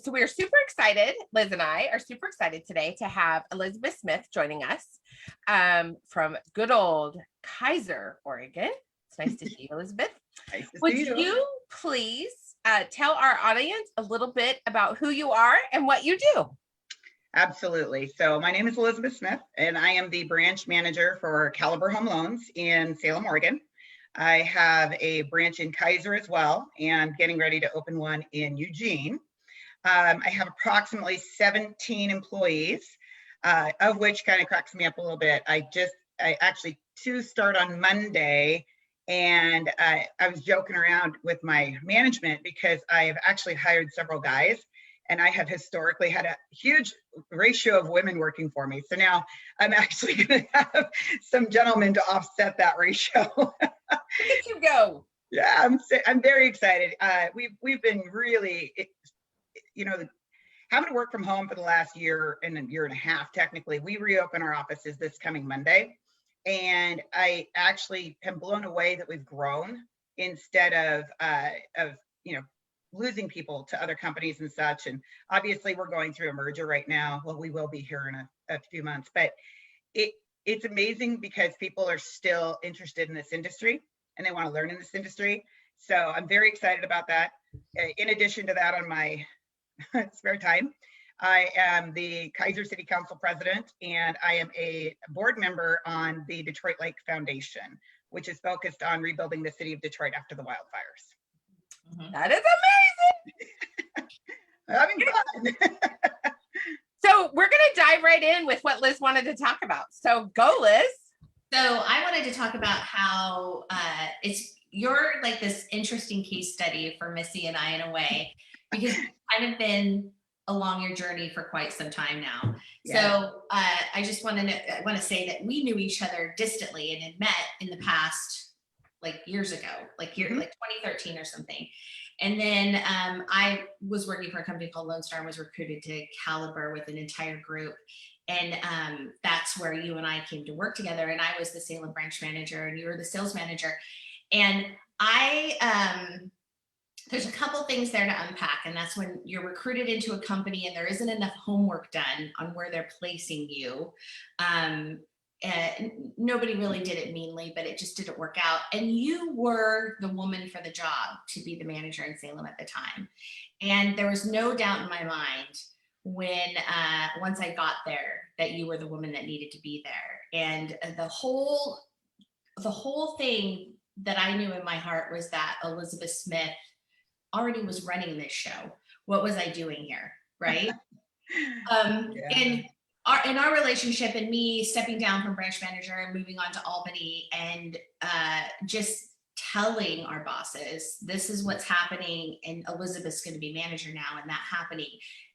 So we are super excited. Liz and I are super excited today to have Elizabeth Smith joining us from good old Keizer, Oregon. It's nice to see you, Elizabeth. Nice to Would see you. you please tell our audience a little bit about who you are and what you do? Absolutely. So my name is Elizabeth Smith, and I am the branch manager for Caliber Home Loans in Salem, Oregon. I have a branch in Keizer as well, and getting ready to open one in Eugene. I have approximately 17 employees, of which kind of cracks me up a little bit. I actually two start on Monday, and I was joking around with my management because I have actually hired several guys, and I have historically had a huge ratio of women working for me. So now I'm actually going to have some gentlemen to offset that ratio. Look at you go. Yeah, I'm very excited. We've been really, having to work from home for the last year and a half. Technically, we reopen our offices this coming Monday, and I actually am blown away that we've grown instead of losing people to other companies and such. And obviously we're going through a merger right now. Well, we will be here in a few months, but it's amazing because people are still interested in this industry and they want to learn in this industry. So I'm very excited about that. In addition to that, on my spare time, I am the Keizer City Council president, and I am a board member on the Detroit Lake Foundation, which is focused on rebuilding the city of Detroit after the wildfires. That is amazing. Having fun. So we're going to dive right in with what Liz wanted to talk about. So go, Liz. So I wanted to talk about how you're like this interesting case study for Missy and I in a way, because you've kind of been along your journey for quite some time now. Yeah. So I just want to say that we knew each other distantly and had met in the past, like years ago, like 2013 or something. And then I was working for a company called Lone Star and was recruited to Caliber with an entire group. And that's where you and I came to work together. And I was the Salem branch manager and you were the sales manager. And there's a couple things there to unpack. And that's when you're recruited into a company and there isn't enough homework done on where they're placing you. Nobody really did it meanly, but it just didn't work out. And you were the woman for the job to be the manager in Salem at the time. And there was no doubt in my mind when once I got there that you were the woman that needed to be there. And the whole thing that I knew in my heart was that Elizabeth Smith already was running this show. What was I doing here, right? Yeah. In our relationship and me stepping down from branch manager and moving on to Albany and just telling our bosses, this is what's happening and Elizabeth's going to be manager now and that happening.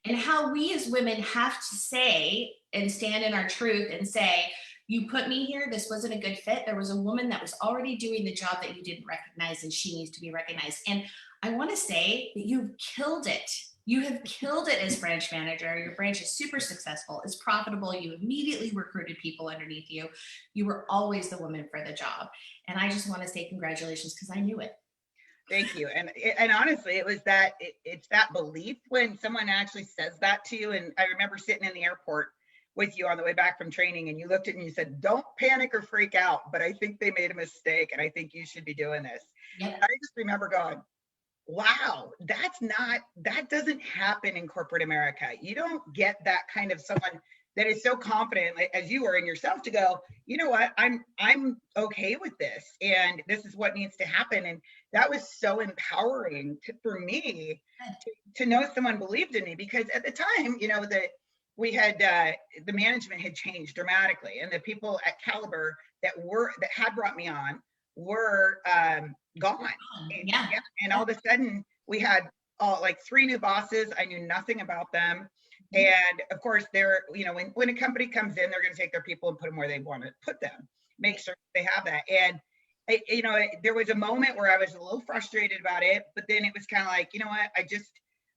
And how we as women have to say and stand in our truth and say, you put me here, this wasn't a good fit. There was a woman that was already doing the job that you didn't recognize and she needs to be recognized. And I want to say that you've killed it. You have killed it as branch manager. Your branch is super successful. It's profitable. You immediately recruited people underneath you. You were always the woman for the job. And I just want to say congratulations because I knew it. Thank you. And honestly, it's that belief when someone actually says that to you. And I remember sitting in the airport with you on the way back from training and you looked at me and you said, don't panic or freak out, but I think they made a mistake and I think you should be doing this. Yep. And I just remember going, wow, that doesn't happen in corporate America. You don't get that kind of someone that is so confident as you are in yourself to go, you know what, I'm okay with this and this is what needs to happen. And that was so empowering for me to know someone believed in me, because at the time, we had the management had changed dramatically, and the people at Caliber that had brought me on were gone. Yeah. And all of a sudden we had like 3 new bosses. I knew nothing about them. And of course, they're, when a company comes in, they're going to take their people and put them where they want to put them, make sure they have that. And there was a moment where I was a little frustrated about it, but then it was kind of like, you know what,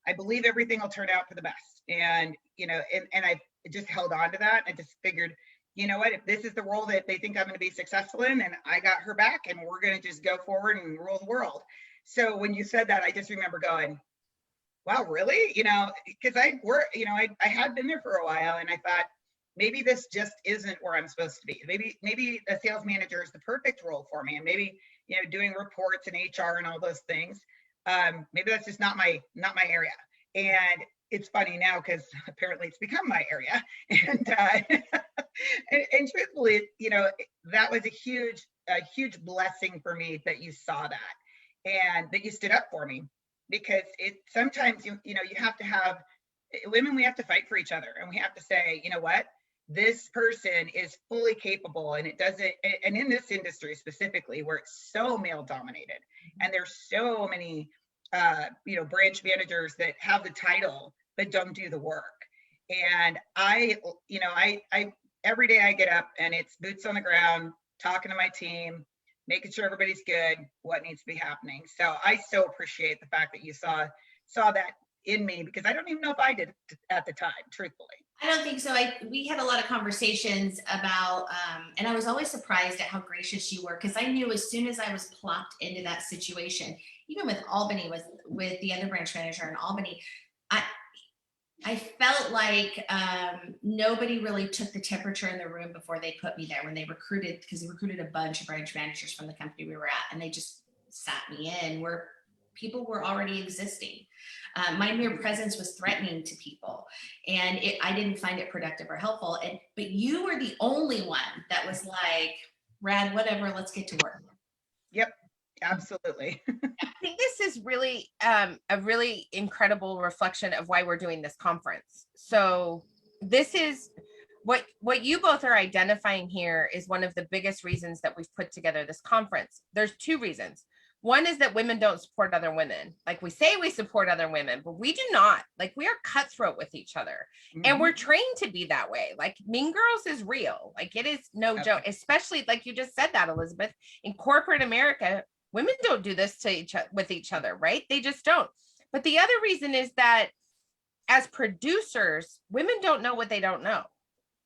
I believe everything will turn out for the best. And, and I just held on to that. I just figured, you know what, if this is the role that they think I'm going to be successful in, and I got her back and we're going to just go forward and rule the world. So when you said that, I just remember going, wow, really? Because I had been there for a while, and I thought maybe this just isn't where I'm supposed to be. Maybe a sales manager is the perfect role for me, and maybe doing reports and HR and all those things. Maybe that's just not my area. And it's funny now because apparently it's become my area. And and truthfully, that was a huge blessing for me that you saw that and that you stood up for me, because sometimes you have to have women, we have to fight for each other, and we have to say, you know what, this person is fully capable, and and in this industry specifically where it's so male dominated, and there's so many branch managers that have the title but don't do the work. And I every day I get up and it's boots on the ground, talking to my team, making sure everybody's good, what needs to be happening. So I so appreciate the fact that you saw that in me, because I don't even know if I did at the time, truthfully. I don't think so. We had a lot of conversations about, and I was always surprised at how gracious you were, because I knew as soon as I was plopped into that situation, even with Albany, with the other branch manager in Albany, I felt like nobody really took the temperature in the room before they put me there when they recruited, because they recruited a bunch of branch managers from the company we were at, and they just sat me in where people were already existing. My mere presence was threatening to people, and I didn't find it productive or helpful. But you were the only one that was like, Rad, whatever, let's get to work. Yep, absolutely. I think this is really a really incredible reflection of why we're doing this conference. So this is what you both are identifying here is one of the biggest reasons that we've put together this conference. There's two reasons. One is that women don't support other women. Like, we say we support other women, but we do not. Like, we are cutthroat with each other. Mm-hmm. And we're trained to be that way. Like, Mean Girls is real. Like, it is no joke, especially like you just said that, Elizabeth, in corporate America, women don't do this with each other, right? They just don't. But the other reason is that as producers, women don't know what they don't know,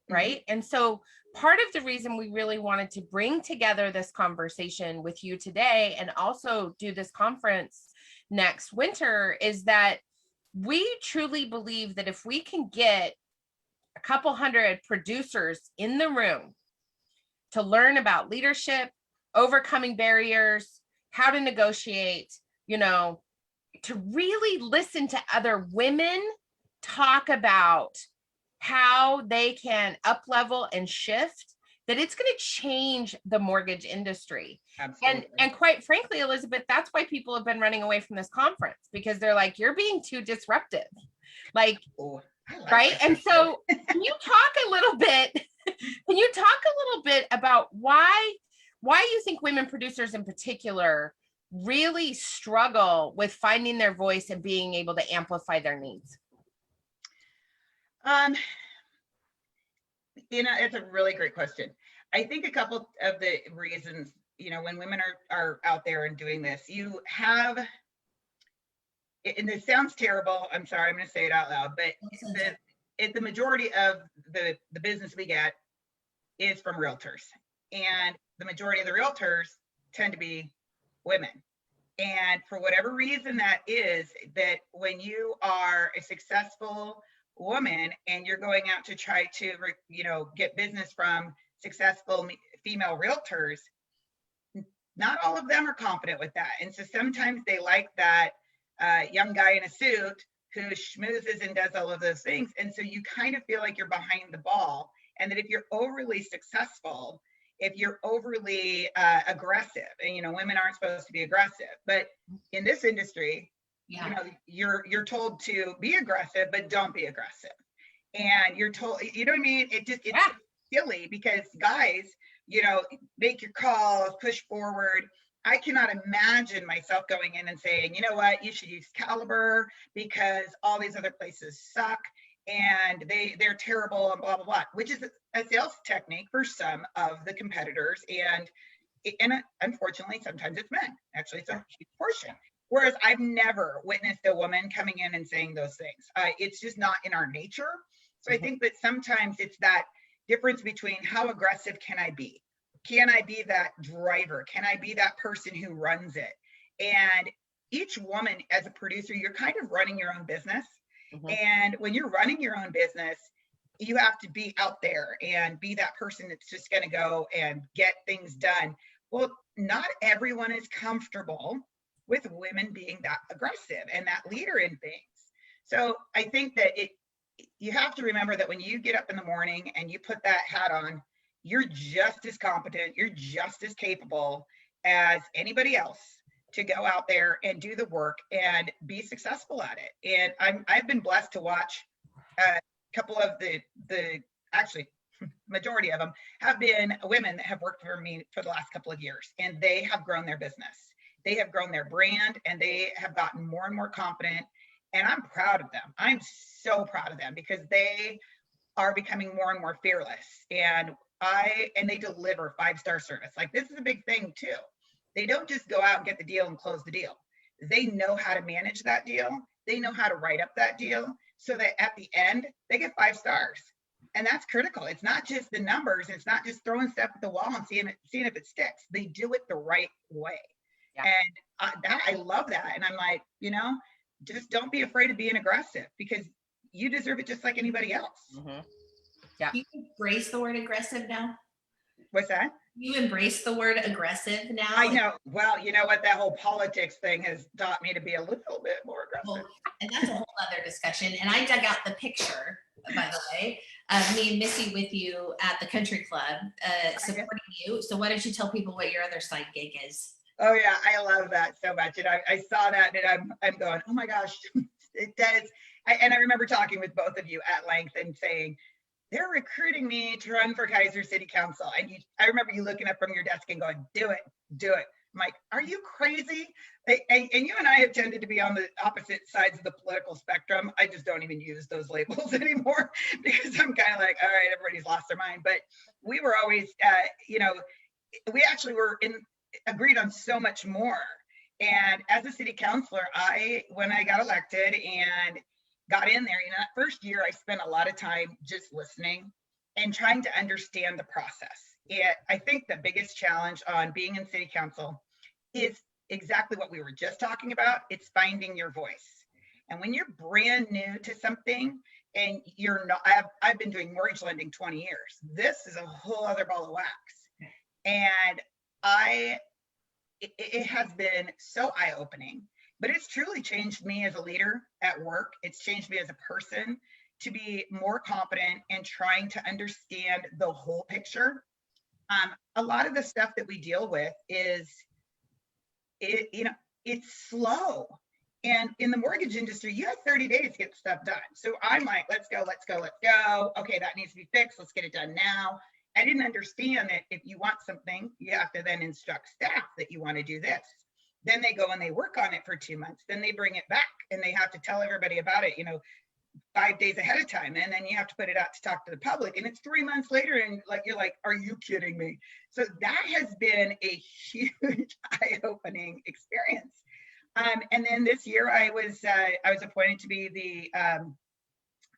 right? Mm-hmm. And so part of the reason we really wanted to bring together this conversation with you today and also do this conference next winter is that we truly believe that if we can get a couple hundred producers in the room to learn about leadership, overcoming barriers, how to negotiate, to really listen to other women talk about how they can up level and shift, that it's going to change the mortgage industry. Absolutely. And quite frankly, Elizabeth, that's why people have been running away from this conference, because they're like, you're being too disruptive. Like, right? And so can you talk a little bit about why you think women producers in particular really struggle with finding their voice and being able to amplify their needs? It's a really great question. I think a couple of the reasons, when women are out there and doing this, you have, and this sounds terrible, I'm sorry, I'm going to say it out loud, but the majority of the business we get is from realtors, and the majority of the realtors tend to be women. And for whatever reason that is, that when you are a successful woman and you're going out to try to get business from successful female realtors, not all of them are confident with that. And so sometimes they like that young guy in a suit who schmoozes and does all of those things. And so you kind of feel like you're behind the ball, and that if you're overly successful, if you're overly aggressive, and women aren't supposed to be aggressive, but in this industry, you're told to be aggressive, but don't be aggressive. And you're told, you know what I mean? It's silly, because guys, make your calls, push forward. I cannot imagine myself going in and saying, you know what, you should use Caliber because all these other places suck and they're terrible and blah, blah, blah, which is a sales technique for some of the competitors. And unfortunately, sometimes it's men. Actually, it's a huge portion. Whereas I've never witnessed a woman coming in and saying those things. It's just not in our nature. So I think that sometimes it's that difference between how aggressive can I be? Can I be that driver? Can I be that person who runs it? And each woman as a producer, you're kind of running your own business. Mhm. And when you're running your own business, you have to be out there and be that person that's just going to go and get things done. Well, not everyone is comfortable with women being that aggressive and that leader in things. So I think that you have to remember that when you get up in the morning and you put that hat on, you're just as competent, you're just as capable as anybody else to go out there and do the work and be successful at it. And I've been blessed to watch a couple of the actually majority of them have been women that have worked for me for the last couple of years, and they have grown their business. They have grown their brand, and they have gotten more and more confident. And I'm proud of them. I'm so proud of them because they are becoming more and more fearless. And they deliver 5-star service. Like, this is a big thing too. They don't just go out and get the deal and close the deal. They know how to manage that deal. They know how to write up that deal so that at the end they get 5 stars. And that's critical. It's not just the numbers. It's not just throwing stuff at the wall and seeing if it sticks. They do it the right way. Yeah. And I love that. And I'm like, just don't be afraid of being aggressive because you deserve it just like anybody else. Mm-hmm. Yeah. Do you embrace the word aggressive now? What's that? You embrace the word aggressive now? I know. Well, you know what? That whole politics thing has taught me to be a little bit more aggressive. Well, and that's a whole other discussion. And I dug out the picture, by the way, of me and Missy with you at the country club, supporting you. So why don't you tell people what your other side gig is? Oh yeah, I love that so much. And I saw that and I'm going, oh my gosh, it does. And I remember talking with both of you at length and saying, they're recruiting me to run for Keizer City Council. And I remember you looking up from your desk and going, do it. I'm like, are you crazy? And you and I have tended to be on the opposite sides of the political spectrum. I just don't even use those labels anymore because I'm kind of like, all right, everybody's lost their mind. But we were always, we actually were agreed on so much more. And as a city councilor, when I got elected and got in there, that first year I spent a lot of time just listening and trying to understand the process. I think the biggest challenge on being in city council is exactly what we were just talking about. It's finding your voice. And when you're brand new to something and you're not, I've been doing mortgage lending 20 years. This is a whole other ball of wax. And it has been so eye-opening. But it's truly changed me as a leader at work. It's changed me as a person to be more competent and trying to understand the whole picture. A lot of the stuff that we deal with it's slow. And in the mortgage industry, you have 30 days to get stuff done. So I'm like, let's go. Okay, that needs to be fixed. Let's get it done now. I didn't understand that if you want something, you have to then instruct staff that you want to do this. Then they go and they work on it for 2 months. Then they bring it back and they have to tell everybody about it, 5 days ahead of time. And then you have to put it out to talk to the public. And it's 3 months later. And you're like, are you kidding me? So that has been a huge eye-opening experience. And then this year I was appointed to be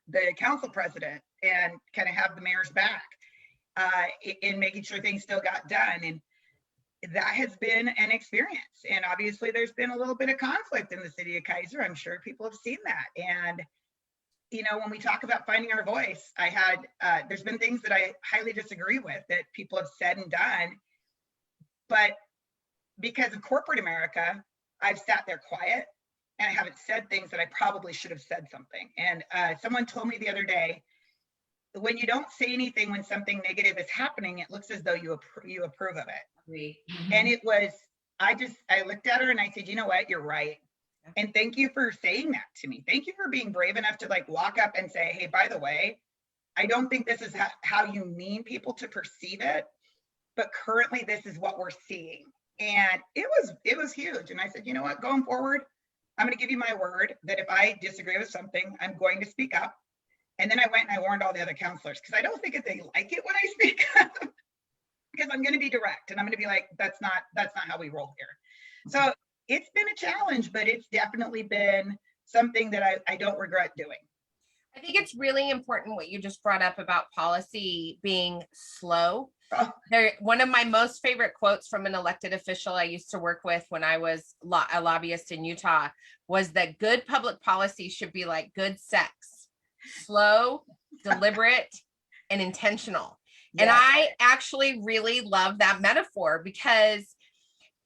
the council president and kind of have the mayor's back in making sure things still got done. And that has been an experience. And obviously there's been a little bit of conflict in the city of Keizer. I'm sure people have seen that. And, when we talk about finding our voice, there's been things that I highly disagree with that people have said and done. But because of corporate America, I've sat there quiet and I haven't said things that I probably should have said something. And someone told me the other day, when you don't say anything when something negative is happening, it looks as though you approve of it. Mm-hmm. And it was, I looked at her and I said, you know what, you're right. And thank you for saying that to me. Thank you for being brave enough to walk up and say, hey, by the way, I don't think this is how you mean people to perceive it, but currently this is what we're seeing. And it was huge. And I said, you know what, going forward, I'm going to give you my word that if I disagree with something, I'm going to speak up. And then I went and I warned all the other counselors because I don't think that they like it when I speak up because I'm going to be direct and I'm going to be like, that's not how we roll here. So it's been a challenge, but it's definitely been something that I don't regret doing. I think it's really important what you just brought up about policy being slow. Oh, One of my most favorite quotes from an elected official I used to work with when I was a lobbyist in Utah was that good public policy should be like good sex, slow, deliberate, and intentional. And yes. I actually really love that metaphor because,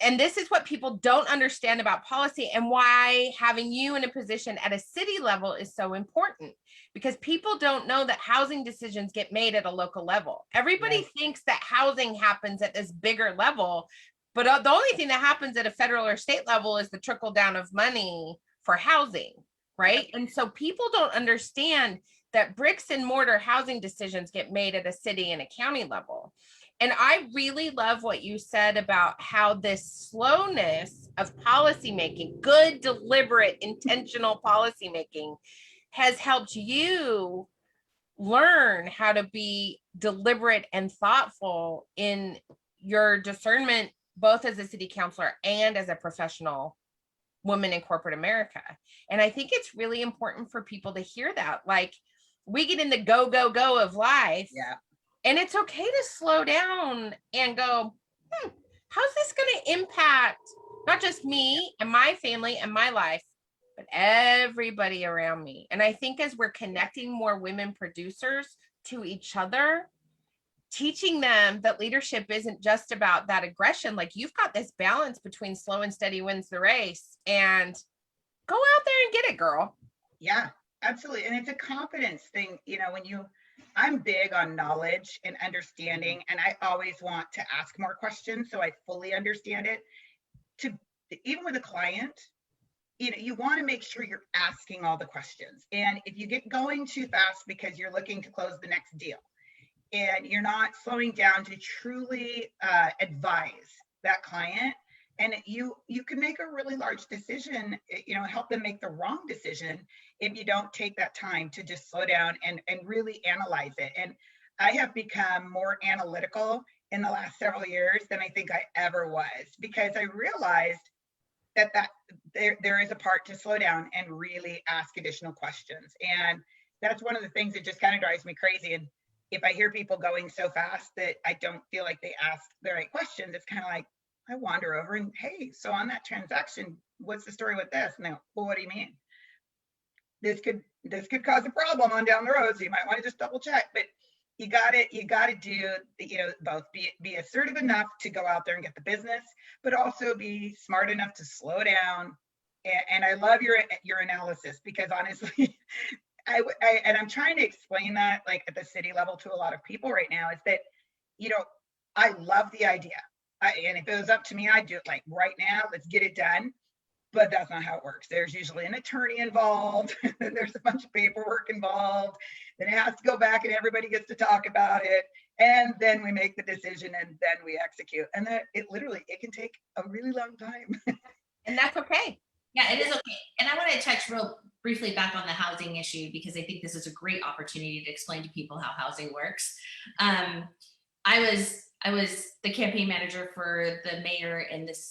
and this is what people don't understand about policy and why having you in a position at a city level is so important, because people don't know that housing decisions get made at a local level. Everybody Yes. thinks that housing happens at this bigger level, but the only thing that happens at a federal or state level is the trickle down of money for housing, right? And so people don't understand that bricks and mortar housing decisions get made at a city and a county level. And I really love what you said about how this slowness of policymaking, good, deliberate, intentional policymaking, has helped you learn how to be deliberate and thoughtful in your discernment, both as a city councilor and as a professional woman in corporate America. And I think it's really important for people to hear that. Like, we get in the go, go, go of life. Yeah. And it's okay to slow down and go, how's this going to impact not just me and my family and my life, but everybody around me? And I think as we're connecting more women producers to each other, teaching them that leadership isn't just about that aggression. Like, you've got this balance between slow and steady wins the race, and go out there and get it, girl. Yeah, absolutely. And it's a confidence thing. I'm big on knowledge and understanding, and I always want to ask more questions so I fully understand it. Even with a client, you want to make sure you're asking all the questions. And if you get going too fast because you're looking to close the next deal, and you're not slowing down to truly advise that client, and you can make a really large decision, help them make the wrong decision if you don't take that time to just slow down and really analyze it. And I have become more analytical in the last several years than I think I ever was, because I realized that there is a part to slow down and really ask additional questions. And that's one of the things that just kind of drives me crazy. And if I hear people going so fast that I don't feel like they ask the right questions, it's kind of like, I wander over and, hey, so on that transaction, what's the story with this? And they go, well, what do you mean? This could cause a problem on down the road, so you might want to just double check. But you got to do, both be assertive enough to go out there and get the business, but also be smart enough to slow down. And I love your analysis, because honestly, and I'm trying to explain that, like, at the city level to a lot of people right now, is that, I love the idea. And if it was up to me, I'd do it like right now, let's get it done. But that's not how it works. There's usually an attorney involved. There's a bunch of paperwork involved. Then it has to go back and everybody gets to talk about it. And then we make the decision and then we execute. And that it can take a really long time. And that's okay. Yeah, it is okay. And I want to touch real briefly back on the housing issue, because I think this is a great opportunity to explain to people how housing works. I was the campaign manager for the mayor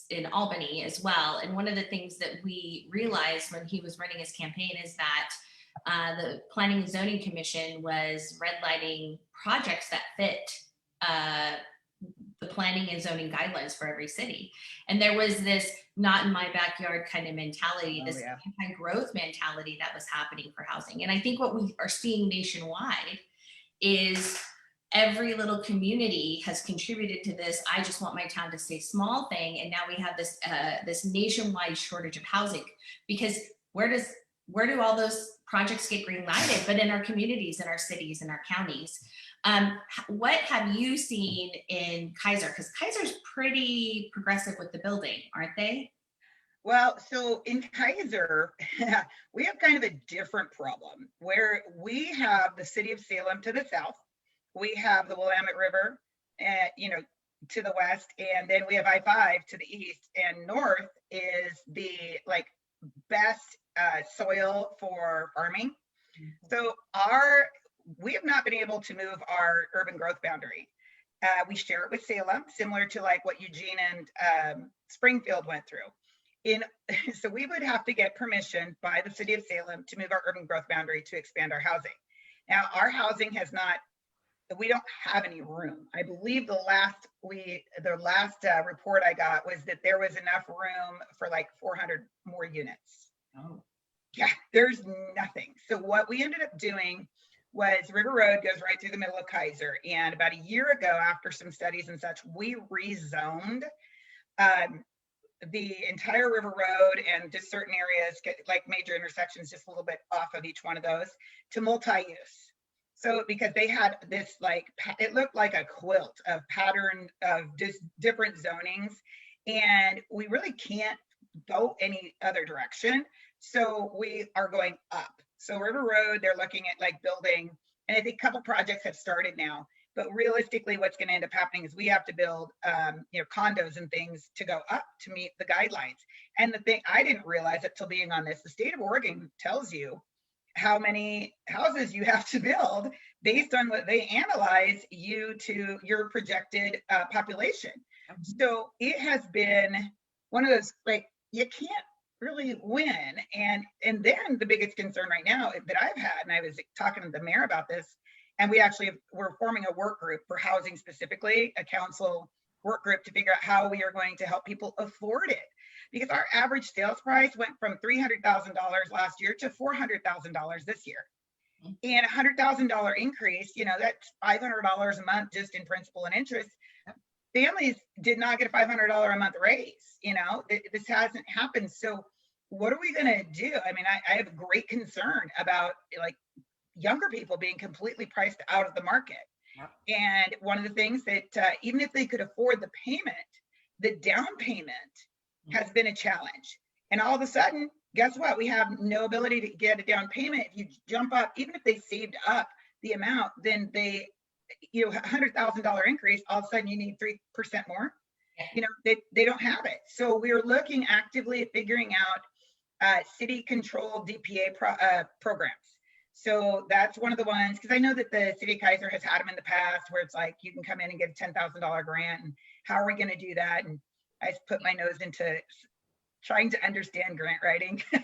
in Albany as well. And one of the things that we realized when he was running his campaign is that the Planning and Zoning Commission was redlining projects that fit the planning and zoning guidelines for every city. And there was this not in my backyard kind of mentality, this anti-growth mentality that was happening for housing. And I think what we are seeing nationwide is every little community has contributed to this "I just want my town to stay small" thing. And now we have this this nationwide shortage of housing, because where do all those projects get green lighted? But in our communities, in our cities, in our counties. What have you seen in Keizer? Because Keizer's pretty progressive with the building, aren't they? Well, so in Keizer, we have kind of a different problem, where we have the city of Salem to the south. We have the Willamette River, to the west, and then we have I-5 to the east, and north is the best soil for farming. So we have not been able to move our urban growth boundary. We share it with Salem, similar to like what Eugene and Springfield went through. So we would have to get permission by the city of Salem to move our urban growth boundary to expand our housing. Now, our housing has not we don't have any room. I believe the last report I got was that there was enough room for like 400 more units. Oh. Yeah, there's nothing. So what we ended up doing was River Road goes right through the middle of Keizer. And about a year ago, after some studies and such, we rezoned the entire River Road and just certain areas, like major intersections, just a little bit off of each one of those, to multi-use. So because they had this, like, it looked like a quilt of pattern of just different zonings, and we really can't go any other direction. So we are going up. So River Road, they're looking at like building, and I think a couple projects have started now, but realistically what's going to end up happening is we have to build condos and things to go up to meet the guidelines. And the thing I didn't realize it till being on this, the state of Oregon tells you how many houses you have to build based on what they analyze you to your projected population. So it has been one of those, like, you can't really win. And then the biggest concern right now that I've had, and I was talking to the mayor about this, and we're forming a work group for housing specifically, a council work group to figure out how we are going to help people afford it. Because our average sales price went from $300,000 last year to $400,000 this year. And $100,000 increase, that's $500 a month just in principal and interest. Families did not get a $500 a month raise. This hasn't happened. So what are we going to do? I mean, I have a great concern about like younger people being completely priced out of the market. And one of the things that even if they could afford the payment, the down payment has been a challenge. And all of a sudden, guess what? We have no ability to get a down payment. If you jump up, even if they saved up the amount, then they, $100,000 increase, all of a sudden you need 3% more. They don't have it. So we're looking actively at figuring out city controlled DPA programs. So that's one of the ones, because I know that the city of Keizer has had them in the past where it's like you can come in and get a $10,000 grant, and how are we going to do that? And I put my nose into trying to understand grant writing so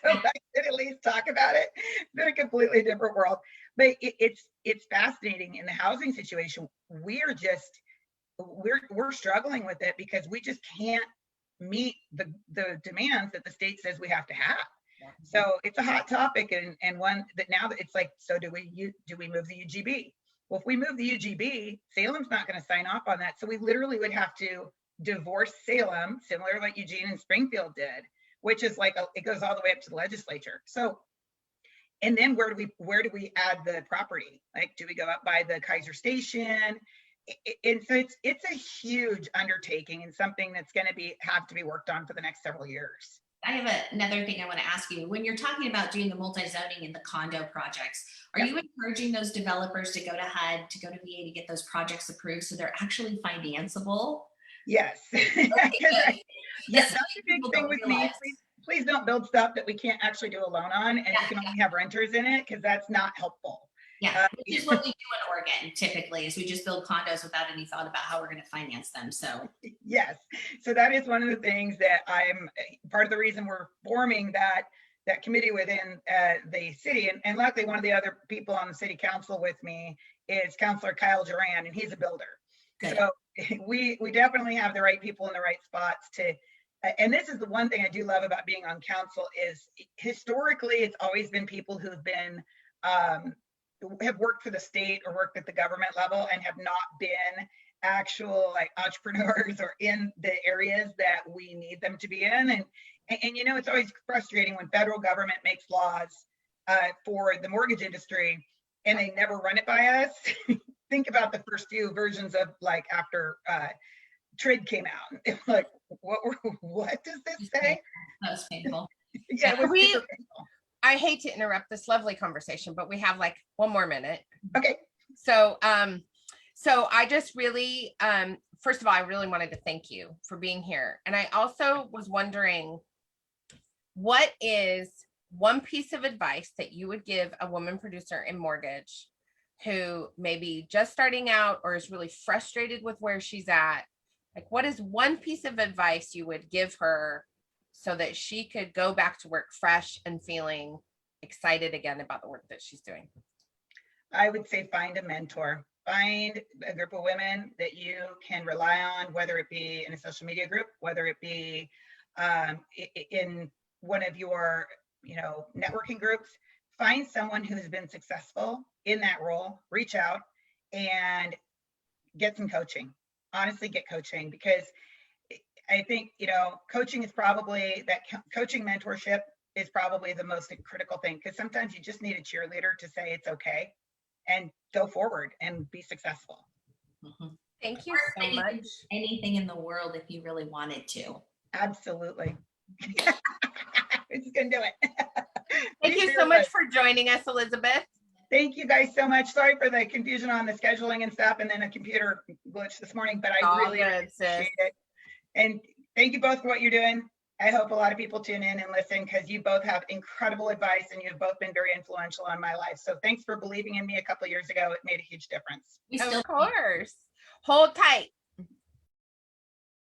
I could at least talk about it. It's been a completely different world, but it's fascinating. In the housing situation, we're struggling with it because we just can't meet the demands that the state says we have to have. So it's a hot topic, and one that now that it's like, so do we move the UGB? Well, if we move the UGB, Salem's not going to sign off on that. So we literally would have to divorce Salem, similar to what Eugene and Springfield did, which is like it goes all the way up to the legislature. So, and then where do we add the property? Like, do we go up by the Keizer station? And so it's a huge undertaking and something that's going to have to be worked on for the next several years. I have another thing I want to ask you. When you're talking about doing the multi-zoning and the condo projects, are you encouraging those developers to go to HUD, to go to VA to get those projects approved so they're actually financeable? Yes. Okay. Yes, that's a big thing with me. Please don't build stuff that we can't actually do a loan on, and you can only have renters in it, because that's not helpful. Yeah, which is what we do in Oregon typically, is we just build condos without any thought about how we're going to finance them. So yes, so that is one of the things that I'm part of the reason we're forming that committee within the city. And luckily, one of the other people on the city council with me is Councilor Kyle Duran, and he's a builder. Good. So we definitely have the right people in the right spots to. And this is the one thing I do love about being on council is historically it's always been people who've been have worked for the state or worked at the government level and have not been actual like entrepreneurs or in the areas that we need them to be in. And it's always frustrating when federal government makes laws for the mortgage industry and they never run it by us. Think about the first few versions of like after TRID came out. It was like, what does this say? That was painful. Yeah, it was super painful. I hate to interrupt this lovely conversation, but we have like one more minute. Okay. So, I just really, first of all, I really wanted to thank you for being here. And I also was wondering, what is one piece of advice that you would give a woman producer in mortgage who may be just starting out or is really frustrated with where she's at? Like, what is one piece of advice you would give her so that she could go back to work fresh and feeling excited again about the work that she's doing? I would say find a mentor. find a group of women that you can rely on, whether it be in a social media group, whether it be in one of your, networking groups. Find someone who's been successful in that role, reach out and get some coaching. Honestly, get coaching, because I think, coaching is probably coaching mentorship is probably the most critical thing, because sometimes you just need a cheerleader to say it's okay and go forward and be successful. Thank you so You much. could do anything in the world if you really wanted to. Absolutely. We're just gonna do it. Thank you so much for joining us, Elizabeth. Thank you guys so much. Sorry for the confusion on the scheduling and stuff, and then a computer glitch this morning, but I really appreciate it. And thank you both for what you're doing. I hope a lot of people tune in and listen, because you both have incredible advice and you've both been very influential on my life. So thanks for believing in me a couple of years ago. It made a huge difference. Of course. Hold tight.